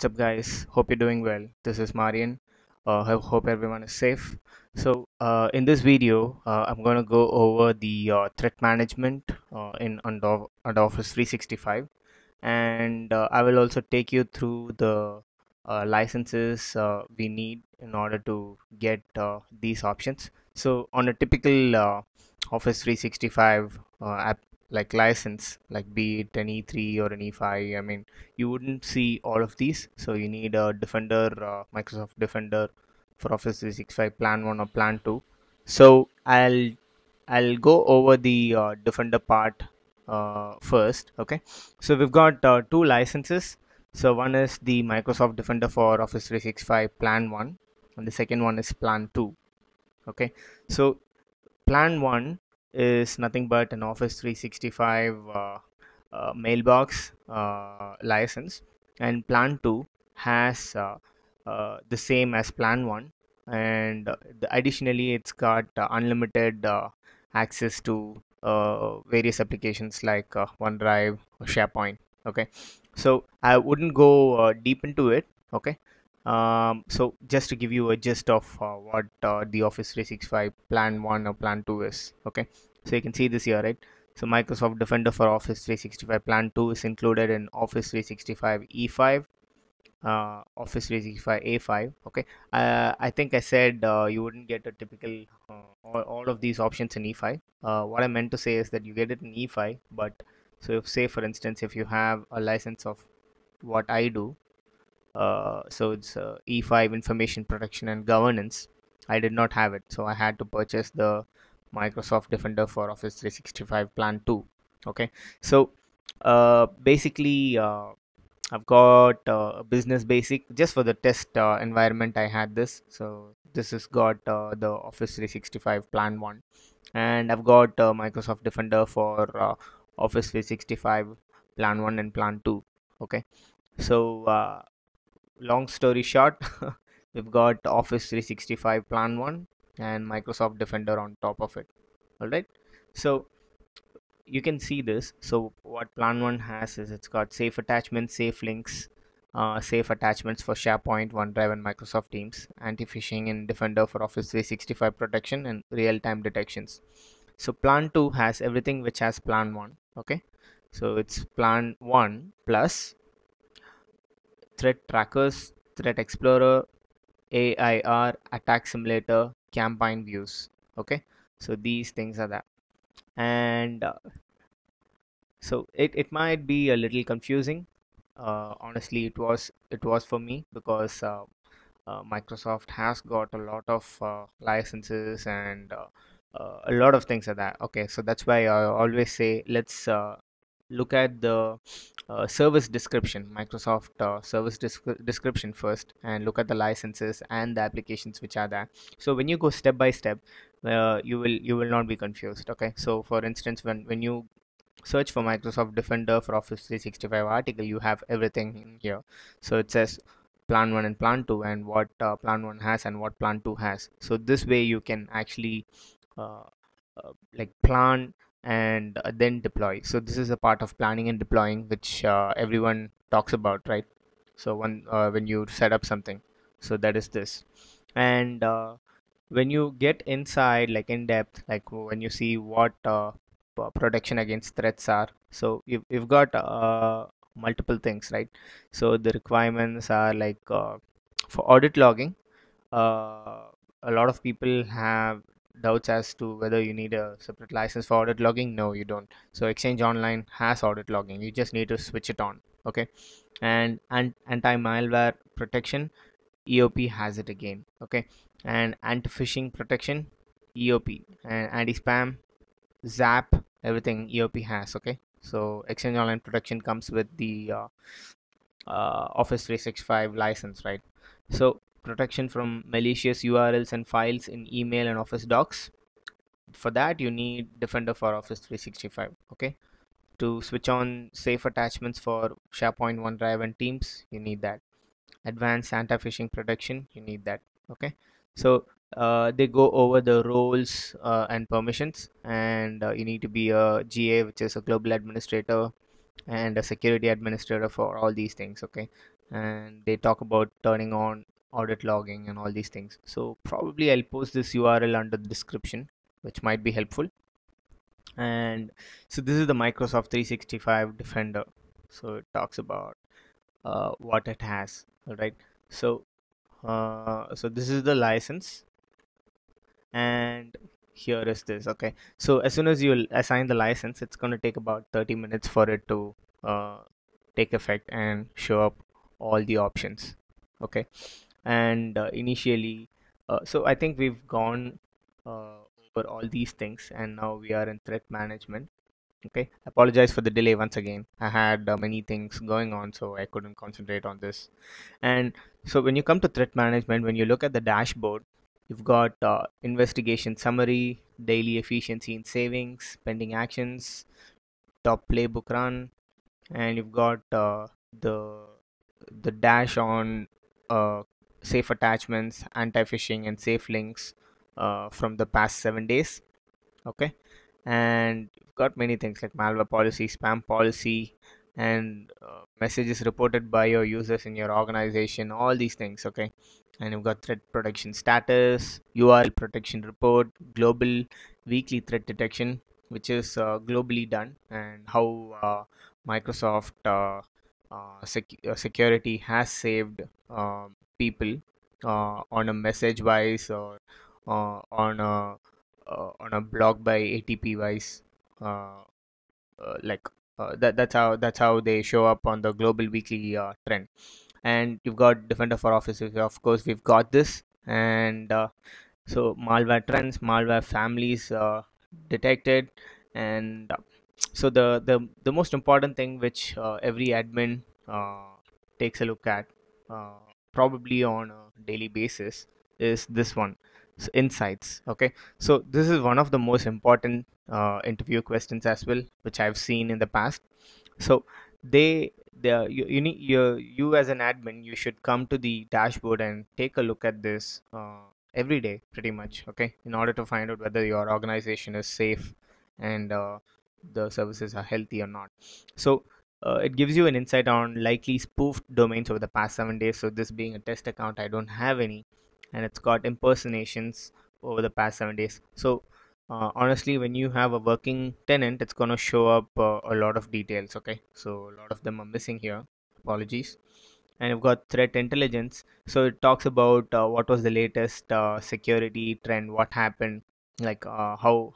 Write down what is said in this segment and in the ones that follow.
What's up, guys? Hope you're doing well. This is Marian. Hope everyone is safe. In this video, I'm going to go over the threat management in Office 365, and I will also take you through the licenses we need in order to get these options. So, on a typical Office 365 app like license, like be it an E3 or an E5, I mean, you wouldn't see all of these. So, you need a Defender, Microsoft Defender for Office 365 Plan 1 or Plan 2. So, I'll go over the Defender part first. Okay, so we've got two licenses. So one is the Microsoft Defender for Office 365 Plan 1, and the second one is Plan 2. Okay, so Plan 1 is nothing but an Office 365 mailbox license, and Plan 2 has the same as Plan 1, and additionally, it's got unlimited access to various applications like OneDrive or SharePoint. Okay, so I wouldn't go deep into it. Okay, so just to give you a gist of what the Office 365 Plan 1 or Plan 2 is. Okay, so you can see this here, right? So Microsoft Defender for Office 365 Plan 2 is included in Office 365 E5, Office 365 A5. Okay, I think I said you wouldn't get a typical all of these options in E5. What I meant to say is that you get it in E5, but so if, say for instance, if you have a license of what I do, so it's E5 Information Protection and Governance. I did not have it, so I had to purchase the Microsoft Defender for Office 365 Plan 2. Okay, so basically, I've got Business Basic just for the test environment. I had this, so this has got the Office 365 Plan 1, and I've got Microsoft Defender for Office 365 Plan 1 and Plan 2. Okay, so long story short, we've got Office 365 Plan 1 and Microsoft Defender on top of it. All right, so you can see this. So what Plan 1 has is it's got safe attachments, safe links, safe attachments for SharePoint, OneDrive, and Microsoft Teams, anti-phishing and Defender for Office 365 protection, and real-time detections. So Plan 2 has everything which has Plan 1. Okay, so it's Plan 1 plus threat trackers, threat explorer, AIR, attack simulator, campaign views. Okay, so these things are that, and so it might be a little confusing. Honestly, it was for me because Microsoft has got a lot of licenses and a lot of things like that. Okay, so that's why I always say let's look at the service description, Microsoft description first, and look at the licenses and the applications which are there. So when you go step by step, you will not be confused. Okay, so for instance, when you search for Microsoft Defender for Office 365 article, you have everything in here. So it says Plan 1 and Plan 2, and what Plan 1 has and what Plan 2 has. So this way you can actually uh, like plan and then deploy. So this is a part of planning and deploying which everyone talks about, right? So when you set up something, so that is this. And when you get inside, like in depth, like when you see what protection against threats are, so you've got multiple things, right? So the requirements are like for audit logging, uh, a lot of people have doubts as to whether you need a separate license for audit logging. No, you don't. So Exchange Online has audit logging, you just need to switch it on. Okay, and anti-malware protection, EOP has it again. Okay, and anti-phishing protection, EOP, and anti-spam, Zap, everything EOP has. Okay, so Exchange Online protection comes with the Office 365 license, right? So protection from malicious URLs and files in email and Office docs. For that, you need Defender for Office 365. Okay, to switch on safe attachments for SharePoint, OneDrive, and Teams, you need that. Advanced anti-phishing protection, you need that. Okay, so they go over the roles and permissions, and you need to be a GA, which is a global administrator, and a security administrator for all these things. Okay, and they talk about turning on audit logging and all these things. So probably I'll post this URL under the description, which might be helpful. And so this is the Microsoft 365 Defender. So it talks about what it has. All right. So so this is the license, and here is this. Okay, so as soon as you assign the license, it's going to take about 30 minutes for it to uh, take effect and show up all the options. Okay, and initially so I think we've gone over all these things, and now we are in threat management. Okay, apologize for the delay once again. I had many things going on, so I couldn't concentrate on this. And so when you come to threat management, when you look at the dashboard, you've got investigation summary, daily efficiency in savings, pending actions, top playbook run, and you've got the dash on uh, safe attachments, anti-phishing, and safe links from the past 7 days. Okay, and you've got many things like malware policy, spam policy, and messages reported by your users in your organization, all these things. Okay, and you've got threat protection status, URL protection report, global weekly threat detection, which is globally done, and how Microsoft security has saved people on a message wise, or on a blog by ATP wise, uh, like that's how they show up on the global weekly trend. And you've got Defender for Office. Of course, we've got this, and so malware trends, malware families detected, and so the most important thing which every admin takes a look at uh, probably on a daily basis is this one, insights. Okay, so this is one of the most important interview questions as well, which I've seen in the past. So you need you as an admin, you should come to the dashboard and take a look at this every day pretty much. Okay, in order to find out whether your organization is safe and the services are healthy or not. So it gives you an insight on likely spoofed domains over the past 7 days. So this being a test account, I don't have any, and it's got impersonations over the past 7 days. So honestly, when you have a working tenant, it's going to show up a lot of details. Okay, so a lot of them are missing here. Apologies. And you've got threat intelligence. So it talks about what was the latest security trend, what happened, like how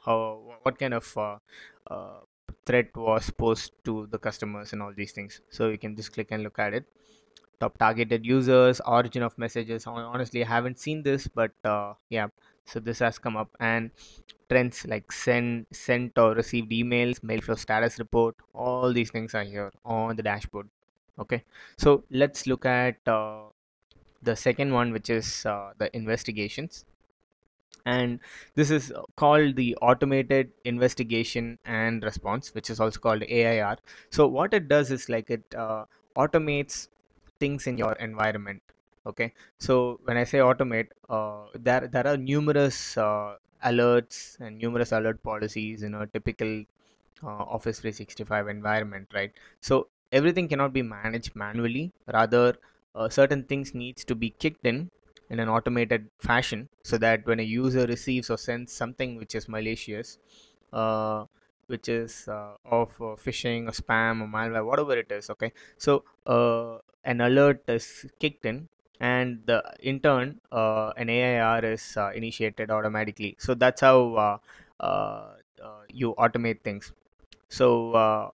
what kind of uh, threat was posed to the customers and all these things. So you can just click and look at it. Top targeted users, origin of messages. Honestly, I haven't seen this, but yeah. So this has come up, and trends like sent or received emails, mail flow status report, all these things are here on the dashboard. Okay, so let's look at the second one, which is the investigations. And this is called the automated investigation and response, which is also called AIR. So what it does is like it automates things in your environment. Okay, so when I say automate, there are numerous alerts and numerous alert policies in a typical Office 365 environment, right? So everything cannot be managed manually. Rather, certain things needs to be kicked in an automated fashion, so that when a user receives or sends something which is malicious, uh, which is of phishing or spam or malware, whatever it is. Okay, so an alert is kicked in, and in turn an AIR is initiated automatically. So that's how you automate things. So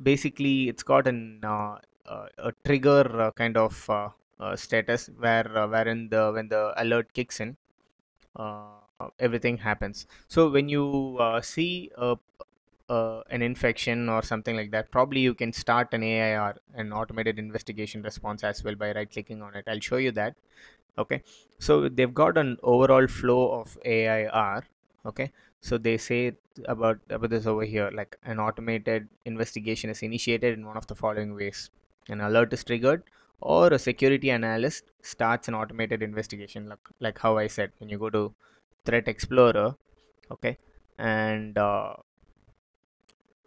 basically it's got a trigger kind of status wherein the when the alert kicks in, everything happens. So when you see an infection or something like that, probably you can start an AIR, an automated investigation response, as well, by right clicking on it. I'll show you that. Okay, so they've got an overall flow of AIR. Okay, so they say about this over here, like an automated investigation is initiated in one of the following ways: an alert is triggered, or a security analyst starts an automated investigation, like how I said, when you go to threat explorer. Okay, and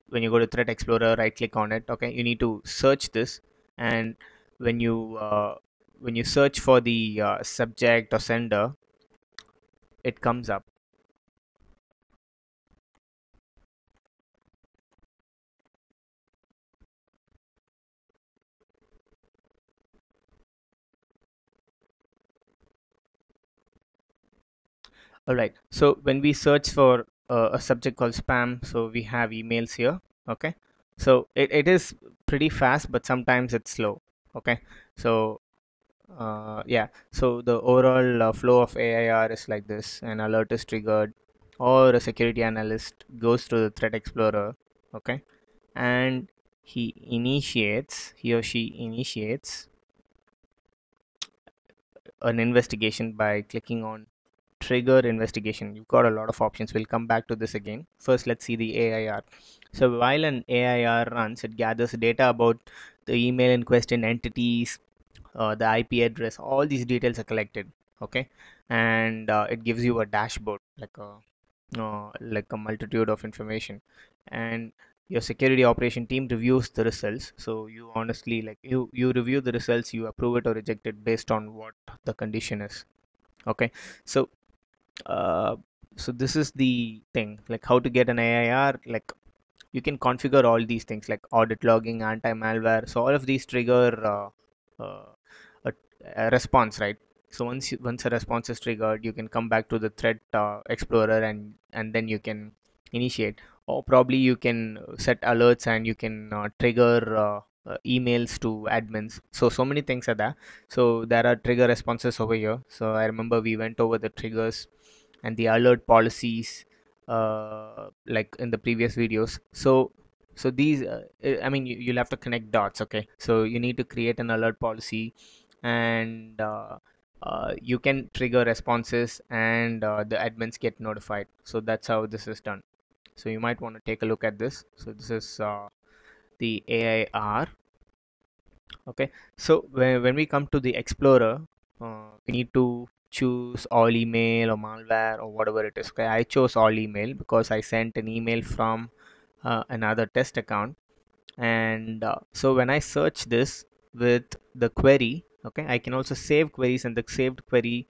when you go to threat explorer, right click on it. Okay, you need to search this, and when you when you search for the subject or sender, it comes up. All right. So when we search for a subject called spam, so we have emails here. Okay. So it is pretty fast, but sometimes it's slow. Okay. So yeah. So the overall flow of AIR is like this: an alert is triggered, or a security analyst goes to the threat explorer. Okay. And he or she initiates an investigation by clicking on trigger investigation. You've got a lot of options. We'll come back to this again. First, let's see the AIR. So while an AIR runs, it gathers data about the email in question, entities, the IP address. All these details are collected. Okay, and it gives you a dashboard, like a multitude of information. And your security operation team reviews the results. So you honestly, like, you review the results, you approve it or reject it based on what the condition is. Okay, so uh, so this is the thing, like how to get an AIR. Like, you can configure all these things like audit logging, anti-malware. So all of these trigger a, a response, right? So once a response is triggered, you can come back to the threat explorer, and then you can initiate, or probably you can set alerts, and you can trigger emails to admins. So many things are there. So there are trigger responses over here. So I remember we went over the triggers and the alert policies, like in the previous videos. So these I mean, you'll have to connect dots. Okay, so you need to create an alert policy, and you can trigger responses, and the admins get notified. So that's how this is done. So you might want to take a look at this. So this is the AIR. Okay, so when we come to the explorer, we need to choose all email or malware or whatever it is. Okay, I chose all email because I sent an email from another test account. And so when I search this with the query, okay, I can also save queries, and the saved query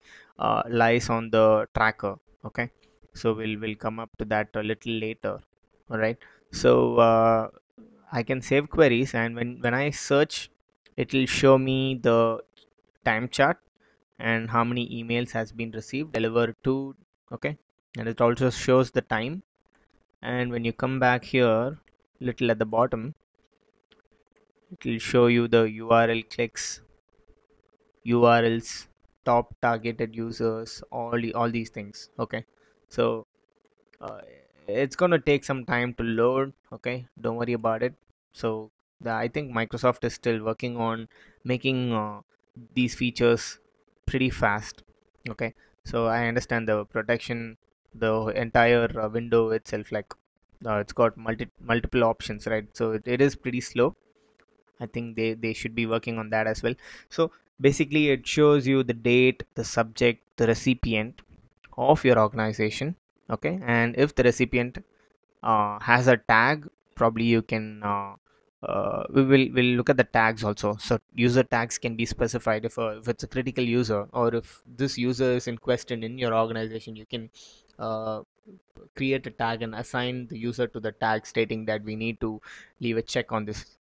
lies on the tracker. Okay, so we'll come up to that a little later. All right, so I can save queries, and when I search, it will show me the time chart and how many emails has been received, delivered to. Okay, and it also shows the time. And when you come back here, little at the bottom, it will show you the URL clicks, URLs, top targeted users, all these things. Okay, so uh, it's gonna take some time to load. Okay, don't worry about it. So I think Microsoft is still working on making these features pretty fast. Okay, so I understand the protection, the entire window itself, like it's got multiple options, right? So it is pretty slow. I think they should be working on that as well. So basically, it shows you the date, the subject, the recipient of your organization. Okay, and if the recipient has a tag, probably you can we'll look at the tags also. So user tags can be specified if it's a critical user, or if this user is in question in your organization, you can uh, create a tag and assign the user to the tag stating that we need to leave a check on this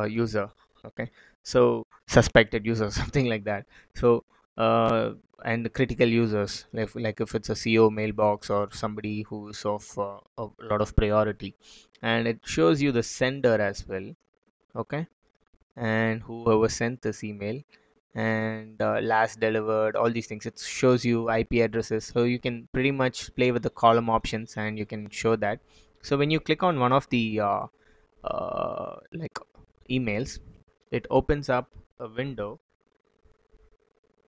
user. Okay, so suspected user something like that. So and the critical users, like if it's a CO mailbox or somebody who's of a lot of priority, and it shows you the sender as well. Okay, and whoever sent this email, and last delivered, all these things. It shows you IP addresses, so you can pretty much play with the column options, and you can show that. So when you click on one of the like emails, it opens up a window,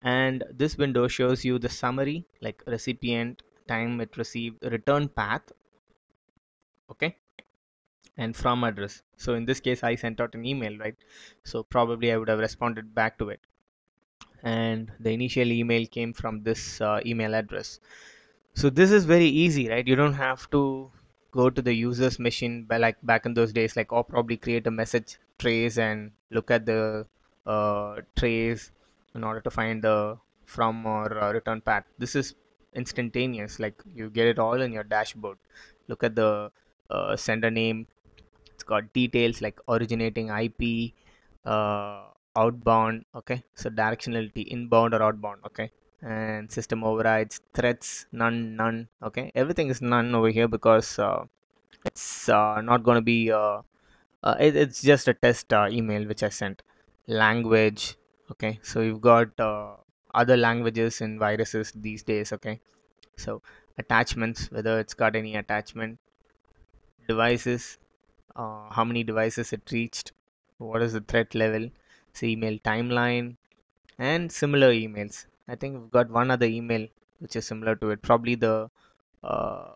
and this window shows you the summary, like recipient, time it received, return path. Okay, and from address. So in this case, I sent out an email, right? So probably I would have responded back to it, and the initial email came from this email address. So this is very easy, right? You don't have to go to the user's machine, like back in those days, like, or probably create a message trace and look at the trace in order to find the from or return path. This is instantaneous, like you get it all in your dashboard. Look at the sender name. It's got details like originating IP, outbound, okay, so directionality, inbound or outbound, okay, and system overrides, threats, none, okay, everything is none over here because it's not going to be it's just a test email which I sent. Language, okay, so you've got other languages in viruses these days, okay. So attachments, whether it's got any attachment. Devices, how many devices it reached, what is the threat level, so email timeline, and similar emails. I think we've got one other email which is similar to it, probably the uh,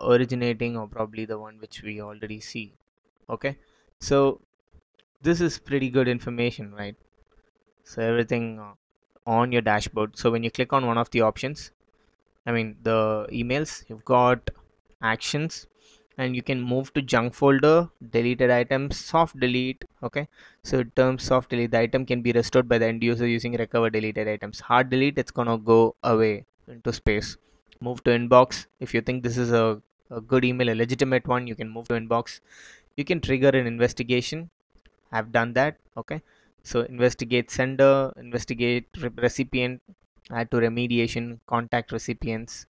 originating, or probably the one which we already see. Okay, so this is pretty good information, right? So everything on your dashboard. So when you click on one of the options, I mean the emails, you've got actions, and you can move to junk folder, deleted items, soft delete, okay. So in terms soft delete, the item can be restored by the end user using recover deleted items. Hard delete, it's gonna go away into space. Move to inbox. If you think this is a good email, a legitimate one, you can move to inbox. You can trigger an investigation. I've done that, okay. So investigate sender, investigate recipient, add to remediation, contact recipients,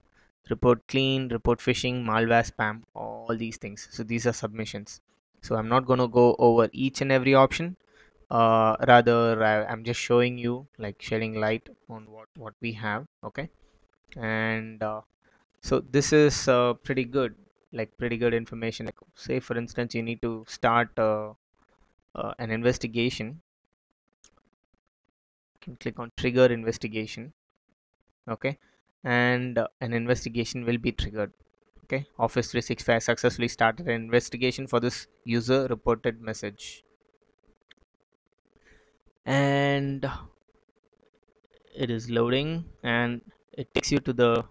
report clean, report phishing, malware, spam, all these things. So these are submissions. So I'm not going to go over each and every option. Rather, I'm just showing you, like shedding light on what we have, okay. And so this is pretty good, like pretty good information. Like say for instance, you need to start an investigation. You can click on trigger investigation, okay, and an investigation will be triggered. Okay, Office 365 successfully started an investigation for this user reported message, and it is loading, and it takes you to the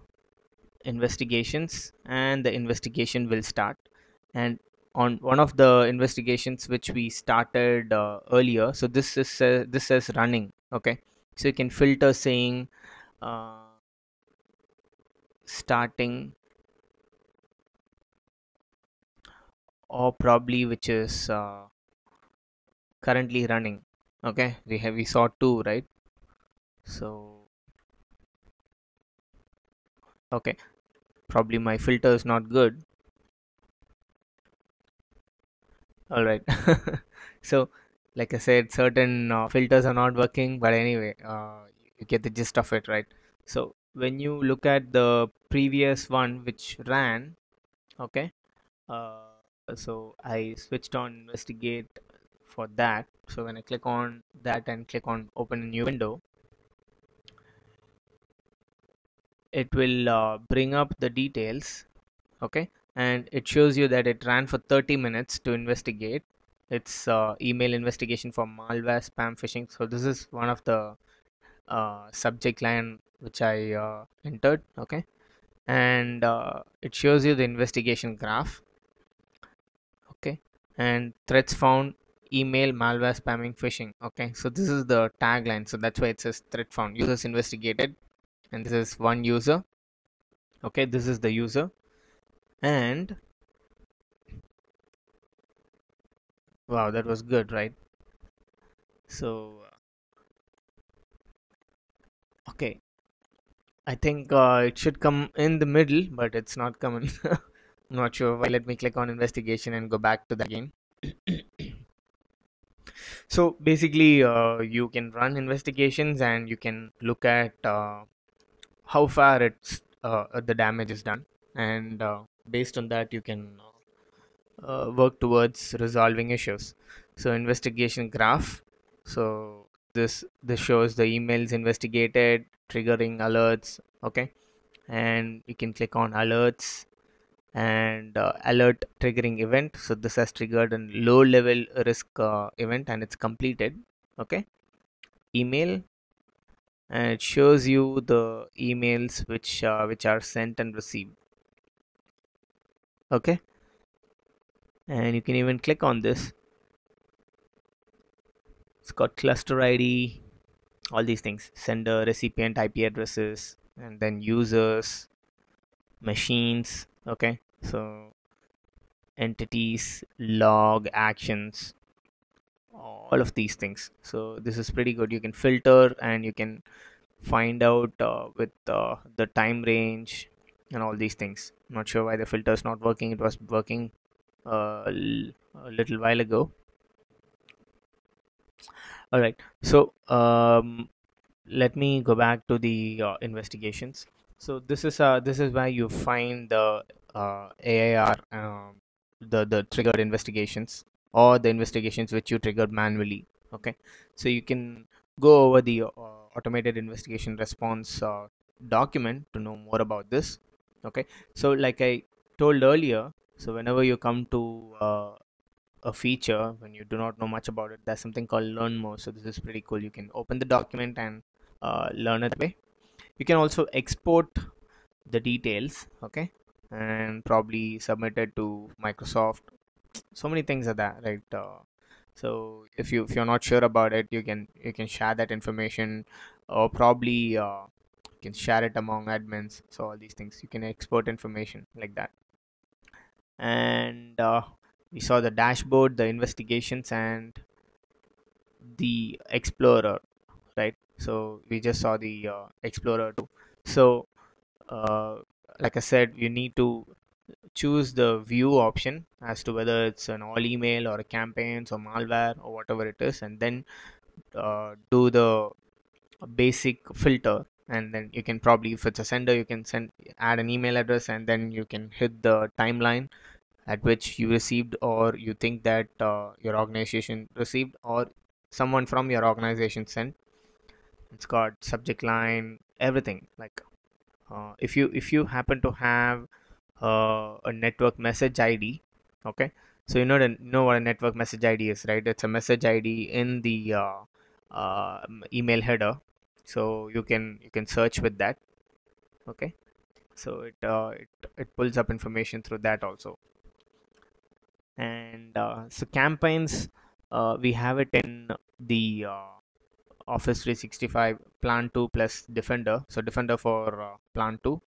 investigations, and the investigation will start. And on one of the investigations which we started earlier, so this says running, okay. So you can filter saying uh, starting, or probably which is currently running, okay. We saw two, right? So okay, probably my filter is not good. All right. So like I said, certain filters are not working, but anyway, you get the gist of it, right? So when you look at the previous one which ran, okay, so I switched on investigate for that. So when I click on that and click on open a new window, it will bring up the details, okay, and it shows you that it ran for 30 minutes to investigate. It's email investigation for malware, spam, phishing. So this is one of the subject line which I entered, okay, and it shows you the investigation graph, okay, and threats found, email, malware, spamming, phishing, okay. So this is the tagline, so that's why it says threat found, users investigated, and this is one user, okay. This is the user, and wow, that was good, right? So okay, I think it should come in the middle, but it's not coming. I'm not sure why. Let me click on investigation and go back to that again. So basically, you can run investigations and you can look at how far it's the damage is done, and based on that, you can work towards resolving issues. So investigation graph. So this shows the emails investigated, triggering alerts, okay, and you can click on alerts, and alert triggering event. So this has triggered a low level risk event and it's completed, okay. Email, and it shows you the emails which are sent and received, okay, and you can even click on this. It's got cluster ID, all these things, sender, recipient, IP addresses, and then users, machines. Okay, so entities, log, actions, all of these things. So this is pretty good. You can filter and you can find out with the time range and all these things. Not sure why the filter is not working. It was working a little while ago. All right, so let me go back to the investigations. So this is where you find the AIR, the triggered investigations, or the investigations which you triggered manually. Okay, so you can go over the automated investigation response document to know more about this. Okay, so like I told earlier, so whenever you come to a feature, when you do not know much about it, there's something called learn more. So this is pretty cool. You can open the document and learn it that way. You can also export the details, okay, and probably submit it to Microsoft. So many things are that, right? So if you're not sure about it, you can share that information, or probably you can share it among admins. So all these things, you can export information like that. And we saw the dashboard, the investigations, and the explorer, right? So we just saw the explorer too. So uh, like I said, you need to choose the view option as to whether it's an all email or a campaigns or malware or whatever it is, and then do the basic filter. And then you can probably, if it's a sender, you can add an email address, and then you can hit the timeline at which you received, or you think that your organization received, or someone from your organization sent. It's got subject line, everything. Like if you happen to have a network message ID, okay, so you know what a network message ID is, right? It's a message ID in the email header. So you can search with that. Okay, so it pulls up information through that also. And so campaigns, we have it in the Office 365 Plan 2 plus Defender. So Defender for Plan 2,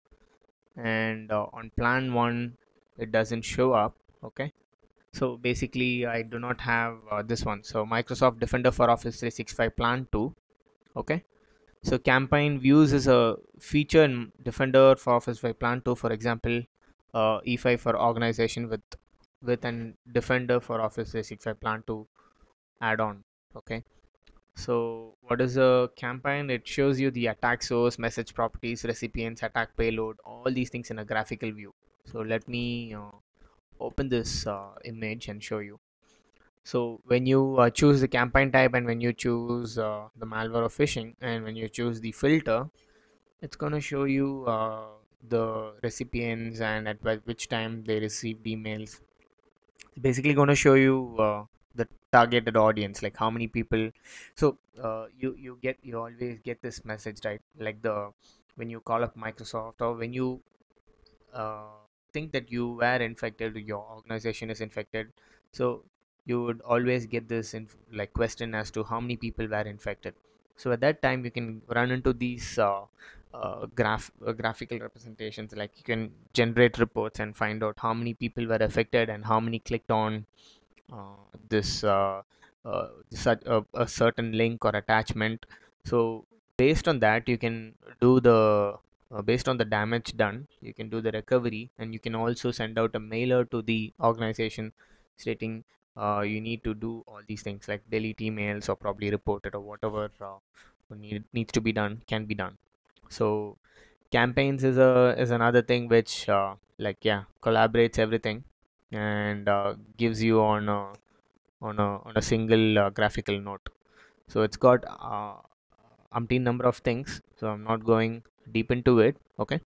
and on Plan 1 it doesn't show up. Okay, so basically I do not have this one. So Microsoft Defender for Office 365 Plan 2. Okay, so campaign views is a feature in Defender for Office 5 Plan 2. For example, E5 for organization with an Defender for Office 365 Plan 2 add-on. Okay, so what is a campaign? It shows you the attack source, message properties, recipients, attack payload, all these things in a graphical view. So let me open this image and show you. So when you choose the campaign type, and when you choose the malware or phishing, and when you choose the filter, it's going to show you the recipients and at which time they received emails. Basically going to show you the targeted audience, like how many people. So you always get this message, right? Like the when you call up Microsoft, or when you uh, think that you were infected, your organization is infected, so you would always get this like question as to how many people were infected. So at that time you can run into these graphical representations, like you can generate reports and find out how many people were affected and how many clicked on this such a certain link or attachment. So based on that you can do the based on the damage done, you can do the recovery, and you can also send out a mailer to the organization stating you need to do all these things, like delete emails or probably report it, or whatever needs to be done can be done. So campaigns is another thing which like yeah, collaborates everything, and gives you on a single graphical note. So it's got umpteen number of things, so I'm not going deep into it. Okay,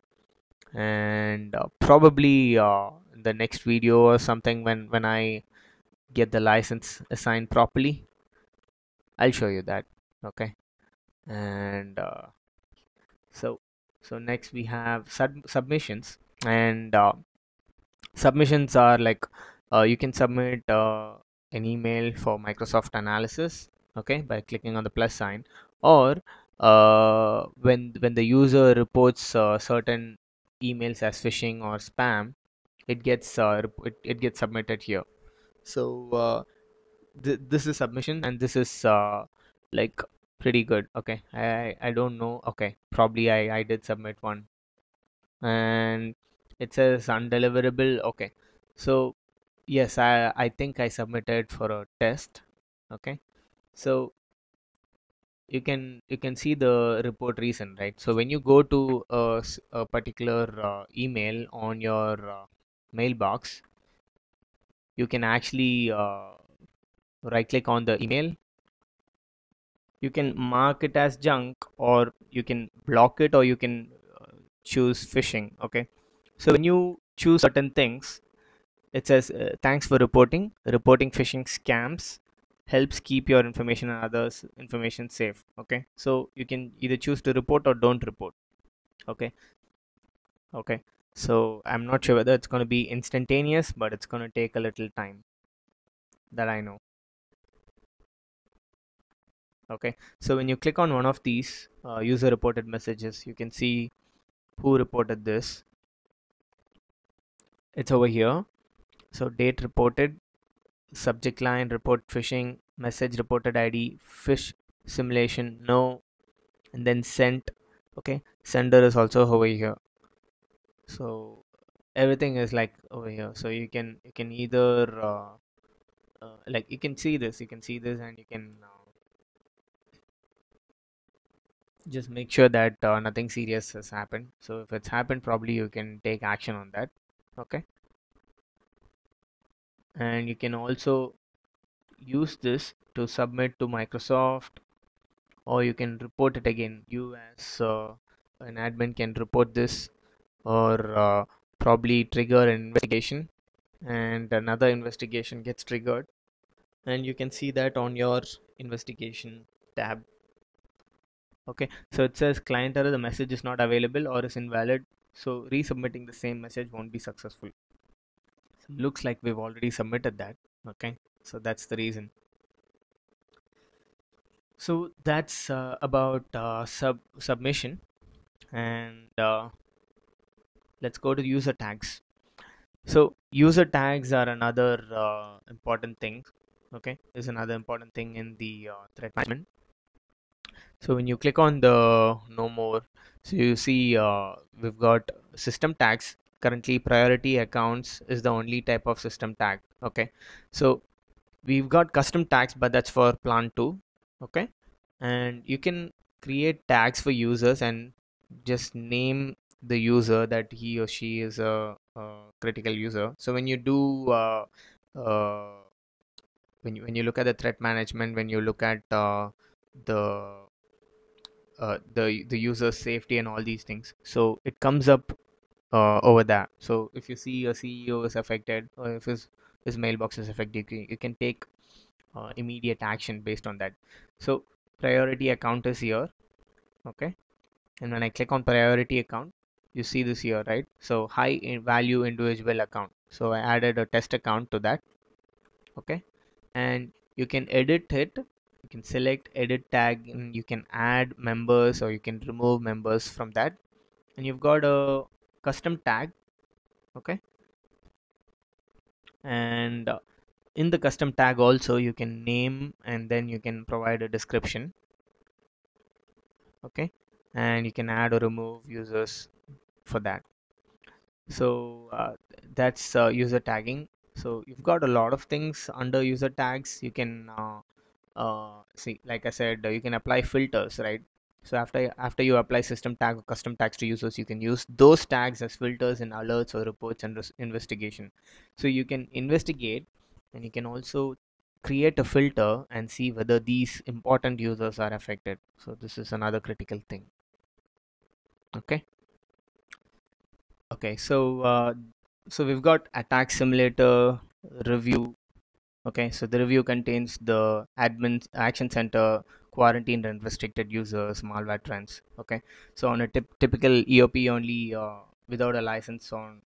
and probably the next video or something, when I get the license assigned properly, I'll show you that. Okay, and so next we have submissions. And submissions are like you can submit an email for Microsoft analysis. okay, by clicking on the plus sign, or when the user reports certain emails as phishing or spam, it gets submitted here. So this is submission, and this is like pretty good. Okay, I don't know. Okay, probably I did submit one, and it says undeliverable. Okay, so yes, I think I submitted for a test. Okay, so you can see the report reason, right? So when you go to a particular email on your mailbox, you can actually right click on the email. You can mark it as junk, or you can block it, or you can choose phishing. Okay, so when you choose certain things, it says thanks for reporting phishing scams helps keep your information and others information safe. Okay, so you can either choose to report or don't report. Okay, okay, so I'm not sure whether it's going to be instantaneous, but it's going to take a little time, that I know. Okay, so when you click on one of these user reported messages, you can see who reported this. It's over here. So date reported, subject line report phishing, message reported ID fish simulation no, and then sent. Okay, sender is also over here. So everything is like over here. So you can either like you can see this and you can just make sure that nothing serious has happened. So if it's happened, probably you can take action on that. Okay, and you can also use this to submit to Microsoft, or you can report it again. You as an admin can report this, or probably trigger an investigation, and another investigation gets triggered, and you can see that on your investigation tab. Okay, so it says client error, the message is not available or is invalid, so resubmitting the same message won't be successful. So looks like we've already submitted that. Okay, so that's the reason. So that's about submission, and let's go to user tags. So user tags are another important thing. Okay, is another important thing in the threat management. So when you click on the no more, so you see we've got system tags. Currently, priority accounts is the only type of system tag. Okay, so we've got custom tags, but that's for plan 2. Okay, and you can create tags for users and just name the user that he or she is a critical user. So when you do uh, when you look at the threat management, when you look at the the user safety and all these things, so it comes up over there. So if you see your CEO is affected, or if his mailbox is affected, you can take immediate action based on that. So priority account is here. Okay, and when I click on priority account, you see this here, right? So high in value individual account, so I added a test account to that. Okay, and you can edit it. You can select edit tag, and you can add members or you can remove members from that, and you've got a custom tag. Okay, and in the custom tag also you can name, and then you can provide a description. Okay, and you can add or remove users for that. So that's user tagging. So you've got a lot of things under user tags. You can see, like I said, you can apply filters, right? So after you apply system tag or custom tags to users, you can use those tags as filters in alerts or reports and investigation. So you can investigate, and you can also create a filter and see whether these important users are affected. So this is another critical thing. Okay. Okay, so we've got attack simulator review. Okay, so the review contains the admin action center, quarantined and restricted users, malware trends. Okay, so on a typical EOP, only without a license on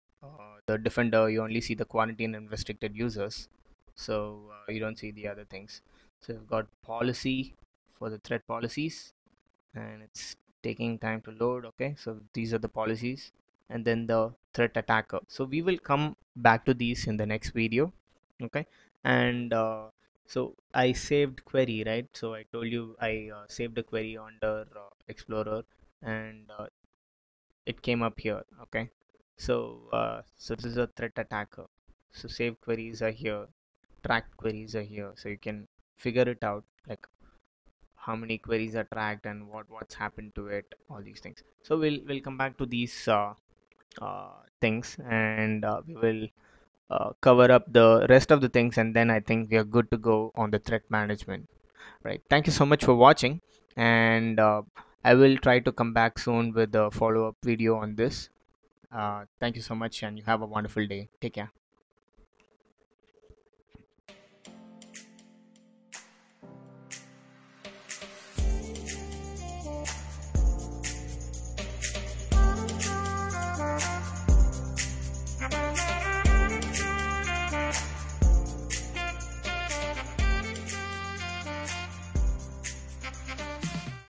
the defender, you only see the quarantined and restricted users. So you don't see the other things. So we've got policy for the threat policies, and it's taking time to load. Okay, so these are the policies, and then the threat attacker. So we will come back to these in the next video. Okay, and so I saved query, right? So I told you I saved a query under Explorer, and it came up here. Okay, so this is a threat attacker. So save queries are here, tracked queries are here, so you can figure it out, like how many queries are tracked and what's happened to it, all these things. So we'll come back to these things, and we will cover up the rest of the things, and then I think we are good to go on the threat management. Right, thank you so much for watching, and I will try to come back soon with a follow-up video on this. Thank you so much, and you have a wonderful day. Take care.